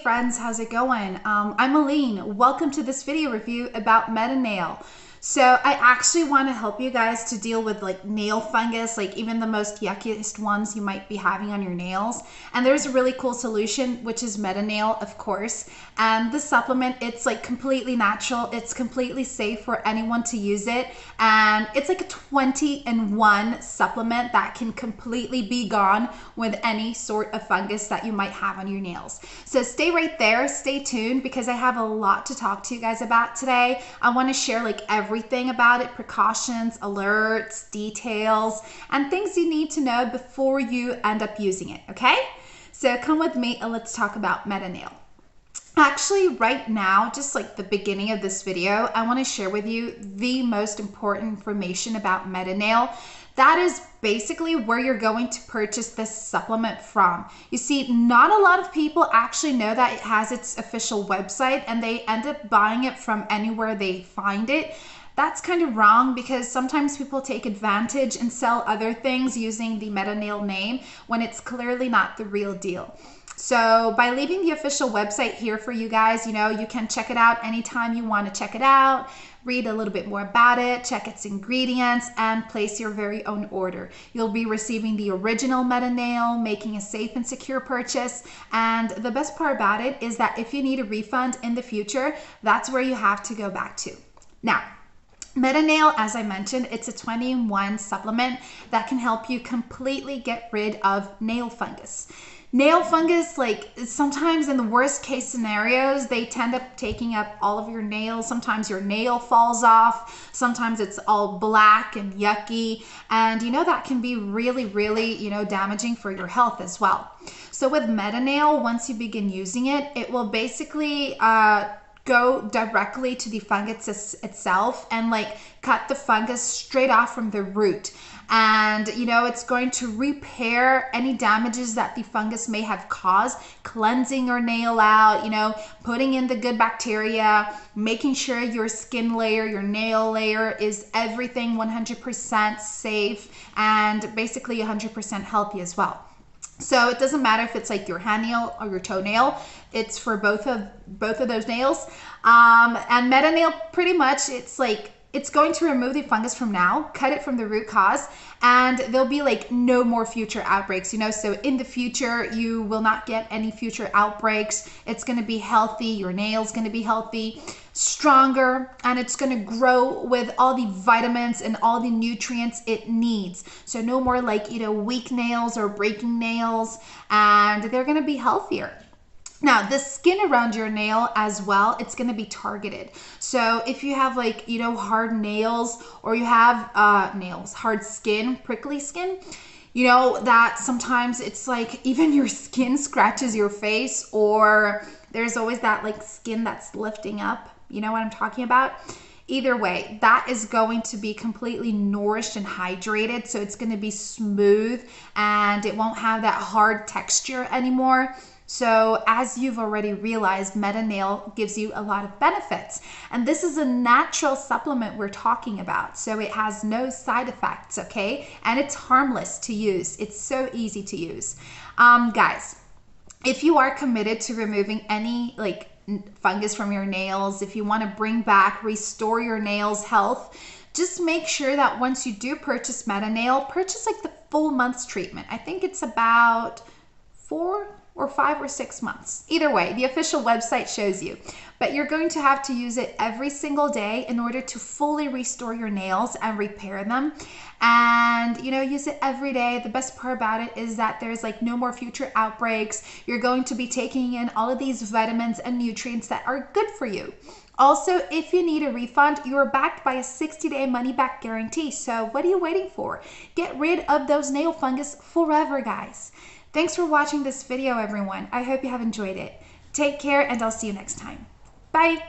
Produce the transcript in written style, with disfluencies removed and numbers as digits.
Friends, how's it going? I'm Aline. Welcome to this video review about Metanail. So I actually want to help you guys to deal with like nail fungus, like even the most yuckiest ones you might be having on your nails. And there's a really cool solution, which is Metanail, of course. And this supplement, it's like completely natural. It's completely safe for anyone to use it. And it's like a 20-in-1 supplement that can completely be gone with any sort of fungus that you might have on your nails. So stay right there, stay tuned, because I have a lot to talk to you guys about today. I want to share like everything about it, precautions, alerts, details, and things you need to know before you end up using it, okay? So come with me and let's talk about Metanail. Actually, right now, just like the beginning of this video, I want to share with you the most important information about Metanail. That is basically where you're going to purchase this supplement from. You see, not a lot of people actually know that it has its official website, and they end up buying it from anywhere they find it. That's kind of wrong, because sometimes people take advantage and sell other things using the Metanail name when it's clearly not the real deal. So by leaving the official website here for you guys, you know, you can check it out anytime you want to check it out, read a little bit more about it, check its ingredients, and place your very own order. You'll be receiving the original Metanail, making a safe and secure purchase. And the best part about it is that if you need a refund in the future, that's where you have to go back to. Now, Metanail, as I mentioned, it's a 20-in-1 supplement that can help you completely get rid of nail fungus. Nail fungus, like sometimes in the worst case scenarios, they tend up taking up all of your nails. Sometimes your nail falls off. Sometimes it's all black and yucky. And you know, that can be really, you know, damaging for your health as well. So with Metanail, once you begin using it, it will basically go directly to the fungus itself and like cut the fungus straight off from the root. And you know, it's going to repair any damages that the fungus may have caused, cleansing your nail out, you know, putting in the good bacteria, making sure your skin layer, your nail layer is everything 100% safe and basically 100% healthy as well. So it doesn't matter if it's like your hand nail or your toenail, it's for both of those nails. And Metanail, pretty much, it's going to remove the fungus from now, cut it from the root cause, and there'll be like no more future outbreaks, you know. So in the future, you will not get any future outbreaks. It's going to be healthy. Your nail's going to be healthy, stronger, and it's going to grow with all the vitamins and all the nutrients it needs. So no more like, you know, weak nails or breaking nails, and they're going to be healthier. Now, the skin around your nail as well, it's going to be targeted. So if you have like, you know, hard nails, or you have hard skin, prickly skin, you know, that sometimes it's like even your skin scratches your face, or there's always that like skin that's lifting up. You know what I'm talking about? Either way, that is going to be completely nourished and hydrated. So it's going to be smooth and it won't have that hard texture anymore. So as you've already realized, Metanail gives you a lot of benefits. And this is a natural supplement we're talking about. So it has no side effects, okay? And it's harmless to use. It's so easy to use. Guys, if you are committed to removing any like fungus from your nails, if you want to bring back, restore your nails' health, just make sure that once you do purchase Metanail, purchase like the full month's treatment. I think it's about 4 or 5 or 6 months. Either way, the official website shows you. But you're going to have to use it every single day in order to fully restore your nails and repair them. And, you know, use it every day. The best part about it is that there's like no more future outbreaks. You're going to be taking in all of these vitamins and nutrients that are good for you. Also, if you need a refund, you are backed by a 60-day money-back guarantee. So what are you waiting for? Get rid of those nail fungus forever, guys. Thanks for watching this video, everyone. I hope you have enjoyed it. Take care, and I'll see you next time. Bye.